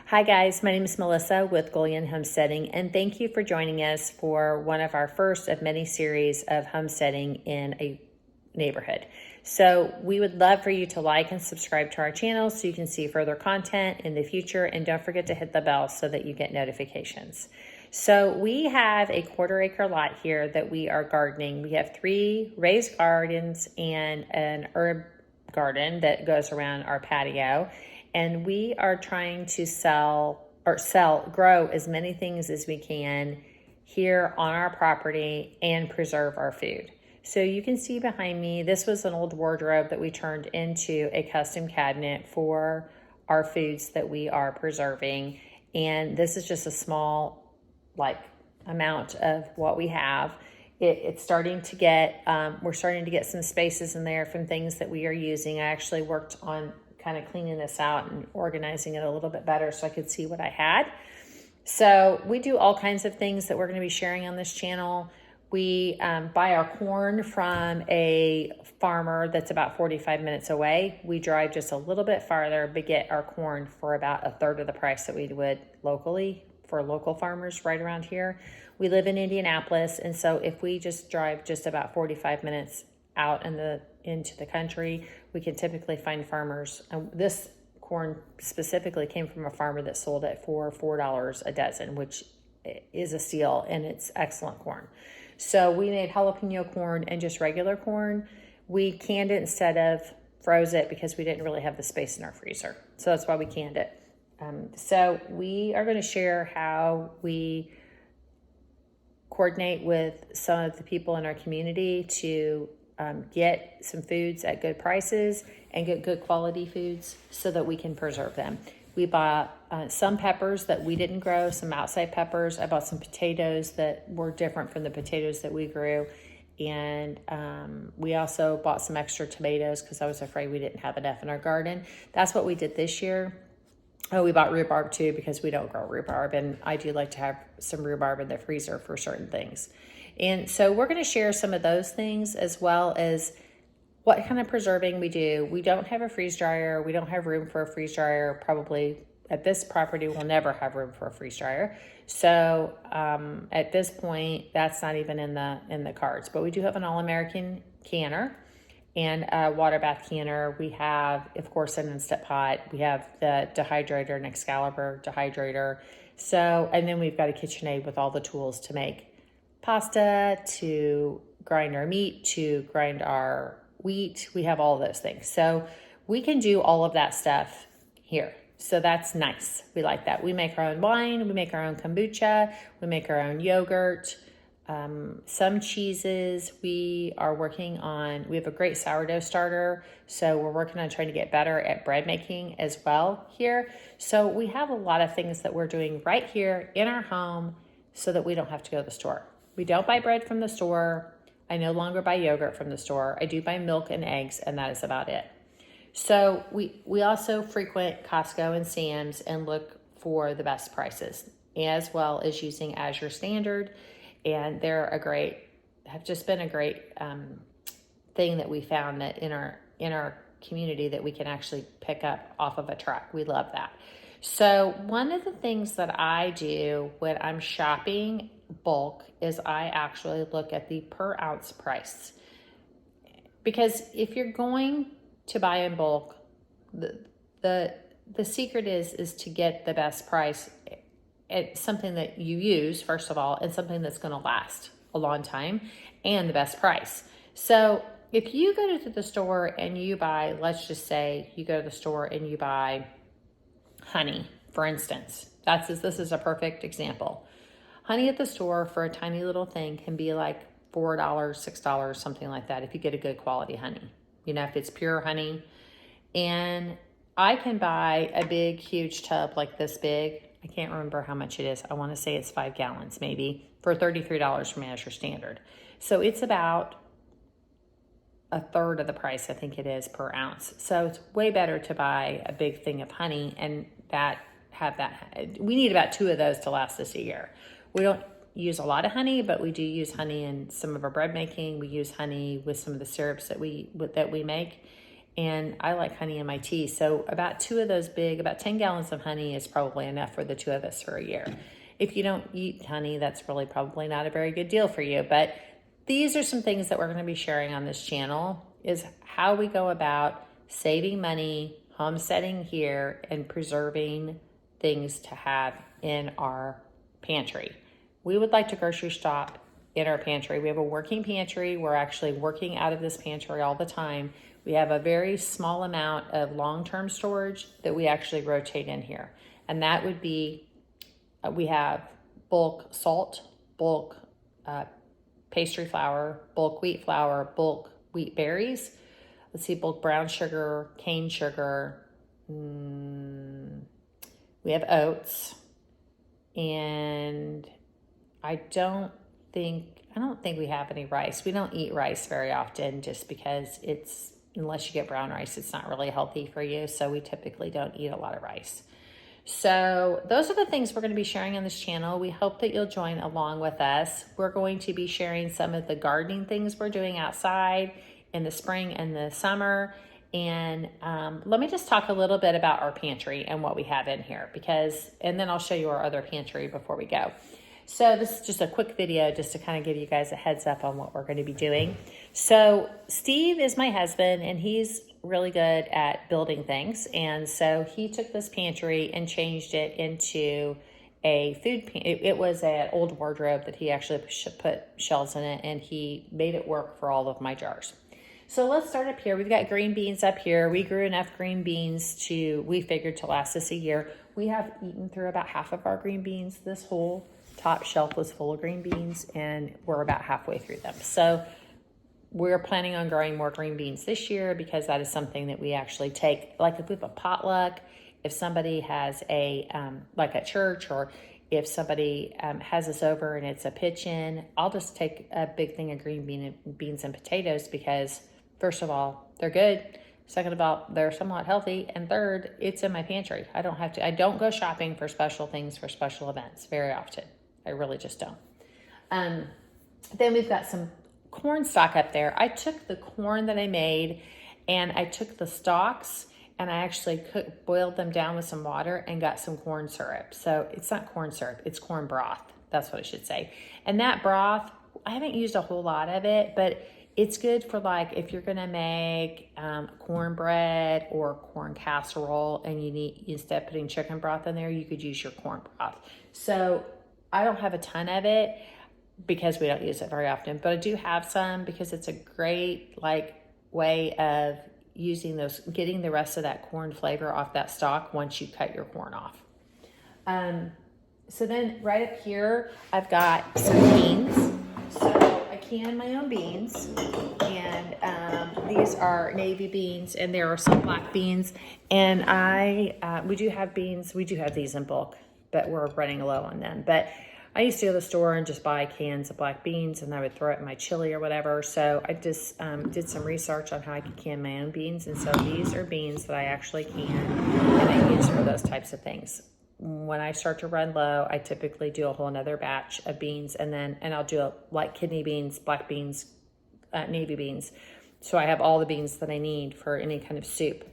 Hi guys, my name is Melissa with Gullion Homesteading, and thank you for joining us for one of our first of many series of homesteading in a neighborhood. So we would love for you to like and subscribe to our channel so you can see further content in the future, and don't forget to hit the bell so that you get notifications. So we have a 1/4 acre lot here that we are gardening. We have 3 raised gardens and an herb garden that goes around our patio. And we are trying to grow as many things as we can here on our property and preserve our food. So you can see behind me, this was an old wardrobe that we turned into a custom cabinet for our foods that we are preserving. And this is just a small, amount of what we have. It's starting to get, we're starting to get some spaces in there from things that we are using. I actually worked on kind of cleaning this out and organizing it a little bit better so I could see what I had. So we do all kinds of things that we're going to be sharing on this channel. We buy our corn from a farmer that's about 45 minutes away. We drive just a little bit farther but get our corn for about 1/3 of the price that we would locally for local farmers right around here. We live in Indianapolis, and so if we just drive just about 45 minutes out into the country, we can typically find farmers. This corn specifically came from a farmer that sold it for $4 a dozen, which is a steal, and it's excellent corn. So we made jalapeno corn and just regular corn. We canned it instead of froze it because we didn't really have the space in our freezer. So that's why we canned it. So we are going to share how we coordinate with some of the people in our community to get some foods at good prices and get good quality foods so that we can preserve them. We bought some peppers that we didn't grow, some outside peppers. I bought some potatoes that were different from the potatoes that we grew. And we also bought some extra tomatoes because I was afraid we didn't have enough in our garden. That's what we did this year. Oh, we bought rhubarb too because we don't grow rhubarb, and I do like to have some rhubarb in the freezer for certain things. And so we're going to share some of those things as well as what kind of preserving we do. We don't have a freeze dryer. We don't have room for a freeze dryer. Probably at this property, we'll never have room for a freeze dryer. So at this point, that's not even in the cards. But we do have an All-American canner and a water bath canner. We have, of course, an Instant Pot. We have the dehydrator, an Excalibur dehydrator. So, and then we've got a KitchenAid with all the tools to make pasta, to grind our meat, to grind our wheat. We have all of those things. So we can do all of that stuff here. So that's nice. We like that. We make our own wine. We make our own kombucha. We make our own yogurt. Some cheeses. We are working on, we have a great sourdough starter. So we're working on trying to get better at bread making as well here. So we have a lot of things that we're doing right here in our home so that we don't have to go to the store. We don't buy bread from the store. I no longer buy yogurt from the store. I do buy milk and eggs, and that is about it. So we also frequent Costco and Sam's and look for the best prices, as well as using Azure Standard. And they're have just been a great thing that we found that in our community that we can actually pick up off of a truck. We love that. So one of the things that I do when I'm shopping bulk is I actually look at the per ounce price. Because if you're going to buy in bulk, the secret is to get the best price. It's something that you use, first of all, and something that's going to last a long time and the best price. So if you go to the store and you buy, let's just say you go to the store and you buy honey, for instance, this is a perfect example. Honey at the store for a tiny little thing can be like $4, $6, something like that if you get a good quality honey. If it's pure honey. And I can buy a big, huge tub like this big. I can't remember how much it is. I want to say it's 5 gallons maybe for $33 from Azure Standard. So it's about 1/3 of the price, I think it is, per ounce. So it's way better to buy a big thing of honey and we need about 2 of those to last us a year. We don't use a lot of honey, but we do use honey in some of our bread making. We use honey with some of the syrups that we make. and I like honey in my tea. So about 2 of those about 10 gallons of honey is probably enough for the 2 of us for a year. If you don't eat honey, that's really probably not a very good deal for you. But these are some things that we're going to be sharing on this channel, is how we go about saving money, homesteading here, and preserving things to have in our pantry. We would like to grocery shop in our pantry. We have a working pantry. We're actually working out of this pantry all the time. We have a very small amount of long-term storage that we actually rotate in here. And that would be, we have bulk salt, bulk pastry flour, bulk wheat flour, bulk wheat berries. Let's see, bulk brown sugar, cane sugar. We have oats. And I don't think we have any rice. We don't eat rice very often just because unless you get brown rice, it's not really healthy for you. So we typically don't eat a lot of rice. So those are the things we're going to be sharing on this channel. We hope that you'll join along with us. We're going to be sharing some of the gardening things we're doing outside in the spring and the summer. And let me just talk a little bit about our pantry and what we have in here, and then I'll show you our other pantry before we go. So this is just a quick video just to kind of give you guys a heads up on what we're going to be doing. So Steve is my husband, and he's really good at building things. And so he took this pantry and changed it into a food pantry. It was an old wardrobe that he actually put shelves in it, and he made it work for all of my jars. So let's start up here. We've got green beans up here. We grew enough green beans we figured to last us a year. We have eaten through about half of our green beans. This whole top shelf was full of green beans, and we're about halfway through them. So we're planning on growing more green beans this year, because that is something that we actually take, like if we have a potluck, if somebody has like at church, or if somebody has us over and it's a pitch-in, I'll just take a big thing of green beans and potatoes, because first of all, they're good. Second of all, they're somewhat healthy. And third, it's in my pantry. I don't go shopping for special things for special events very often. I really just don't. Then we've got some corn stalk up there. I took the corn that I made, and I took the stalks, and I actually boiled them down with some water and got some corn syrup. So it's not corn syrup, it's corn broth. That's what I should say. And that broth, I haven't used a whole lot of it, but it's good for, like, if you're gonna make cornbread or corn casserole, and instead of putting chicken broth in there, you could use your corn broth. So I don't have a ton of it because we don't use it very often, but I do have some, because it's a great way of getting the rest of that corn flavor off that stalk once you cut your corn off. So then right up here, I've got some beans. So I can my own beans, and these are navy beans, and there are some black beans. And we do have beans. We do have these in bulk, but we're running low on them. But I used to go to the store and just buy cans of black beans, and I would throw it in my chili or whatever. So I just did some research on how I could can my own beans. And so these are beans that I actually can, and I use for those types of things. When I start to run low, I typically do a whole nother batch of beans, and I'll do like kidney beans, black beans, navy beans. So I have all the beans that I need for any kind of soup,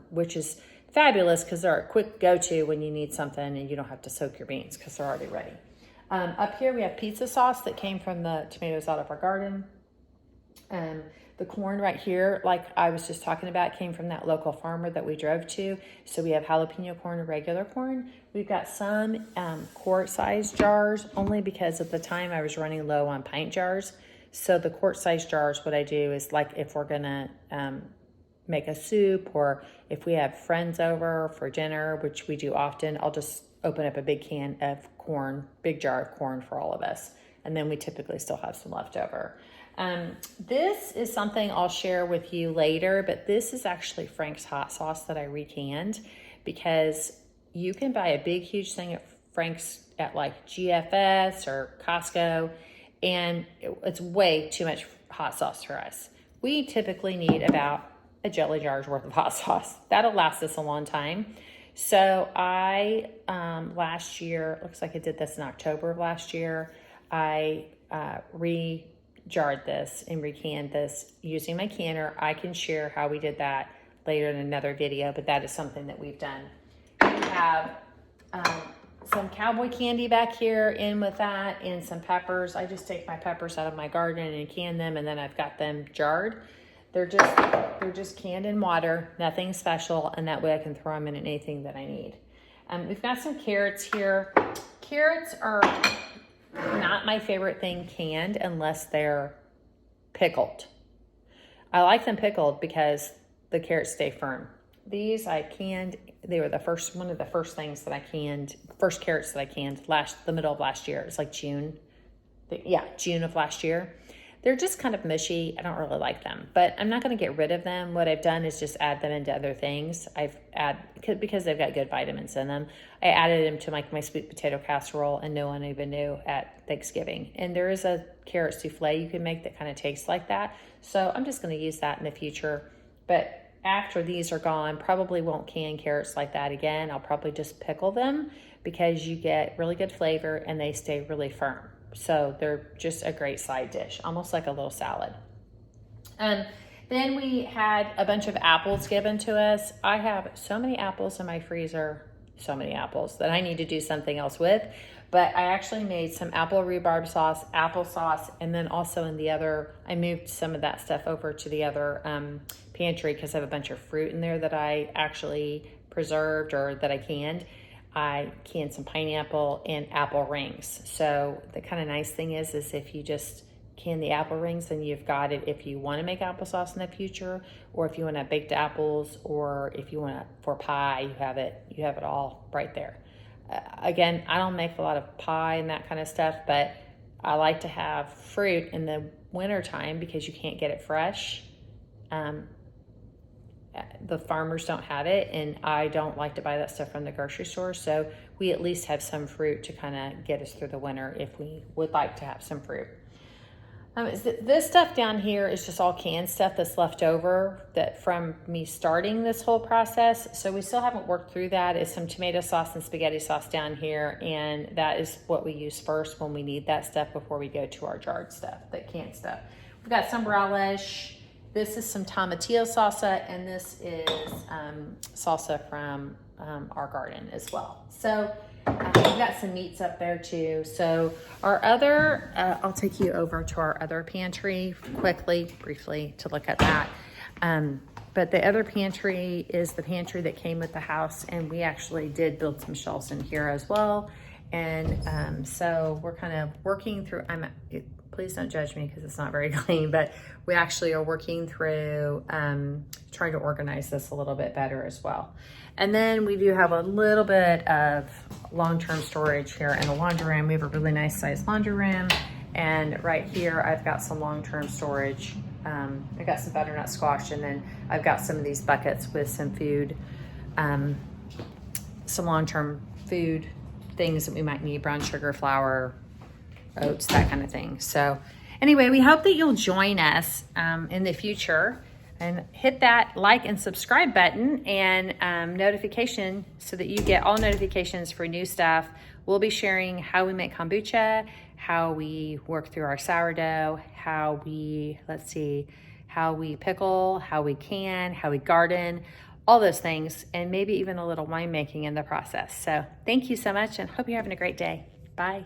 which is fabulous, because they're a quick go-to when you need something and you don't have to soak your beans because they're already ready. Up here we have pizza sauce that came from the tomatoes out of our garden. The corn right here, like I was just talking about, came from that local farmer that we drove to. So we have jalapeno corn and regular corn. We've got some quart-sized jars, only because at the time I was running low on pint jars. So the quart-sized jars, what I do is, like, if we're gonna make a soup, or if we have friends over for dinner, which we do often, I'll just open up a big can of corn, big jar of corn for all of us. And then we typically still have some left over. This is something I'll share with you later, but this is actually Frank's hot sauce that I recanned, because you can buy a big, huge thing at Frank's at like GFS or Costco, and it's way too much hot sauce for us. We typically need about a jelly jar's worth of hot sauce. That'll last us a long time. So I, last year, looks like I did this in October of last year, I jarred this and recanned this using my canner. I can share how we did that later in another video, but that is something that we've done. We have some cowboy candy back here in with that, and some peppers. I just take my peppers out of my garden and can them, and then I've got them jarred. They're just canned in water, nothing special, and that way I can throw them in anything that I need. We've got some carrots here. Carrots are not my favorite thing canned unless they're pickled. I like them pickled because the carrots stay firm. These I canned. They were one of the first things that I canned, first carrots that I canned the middle of last year. It's like June of last year. They're just kind of mushy. I don't really like them, but I'm not going to get rid of them. What I've done is just add them into other things. Because they've got good vitamins in them, I added them to my sweet potato casserole, and no one even knew at Thanksgiving. And there is a carrot souffle you can make that kind of tastes like that. So I'm just going to use that in the future. But after these are gone, probably won't can carrots like that again. I'll probably just pickle them because you get really good flavor and they stay really firm. So they're just a great side dish, almost like a little salad. Then we had a bunch of apples given to us. I have so many apples in my freezer, so many apples that I need to do something else with. But I actually made some apple rhubarb sauce, applesauce, and then also I moved some of that stuff over to the other pantry because I have a bunch of fruit in there that I actually preserved or that I canned. I canned some pineapple and apple rings. So the kind of nice thing is if you just can the apple rings, then you've got it if you want to make applesauce in the future, or if you want to baked apples, or if you want to for pie, you have it all right there. Again, I don't make a lot of pie and that kind of stuff, but I like to have fruit in the winter time because you can't get it fresh. The farmers don't have it, and I don't like to buy that stuff from the grocery store. So we at least have some fruit to kind of get us through the winter if we would like to have some fruit. This stuff down here is just all canned stuff that's left over from me starting this whole process. So we still haven't worked through that. It's some tomato sauce and spaghetti sauce down here, and that is what we use first when we need that stuff before we go to our jarred stuff, the canned stuff. We've got some relish. This is some tomatillo salsa, and this is salsa from our garden as well. So we've got some meats up there too. So our other, I'll take you over to our other pantry briefly to look at that. But the other pantry is the pantry that came with the house, and we actually did build some shelves in here as well. And so we're kind of working through, please don't judge me because it's not very clean, but we actually are working through trying to organize this a little bit better as well. And then we do have a little bit of long-term storage here in the laundry room. We have a really nice sized laundry room. And right here, I've got some long-term storage. I've got some butternut squash, and then I've got some of these buckets with some food, some long-term food things that we might need, brown sugar, flour, oats, that kind of thing. So anyway, we hope that you'll join us in the future, and hit that like and subscribe button and notification so that you get all notifications for new stuff. We'll be sharing how we make kombucha, how we work through our sourdough, how we pickle, how we can, how we garden, all those things, and maybe even a little winemaking in the process. So thank you so much, and hope you're having a great day. Bye.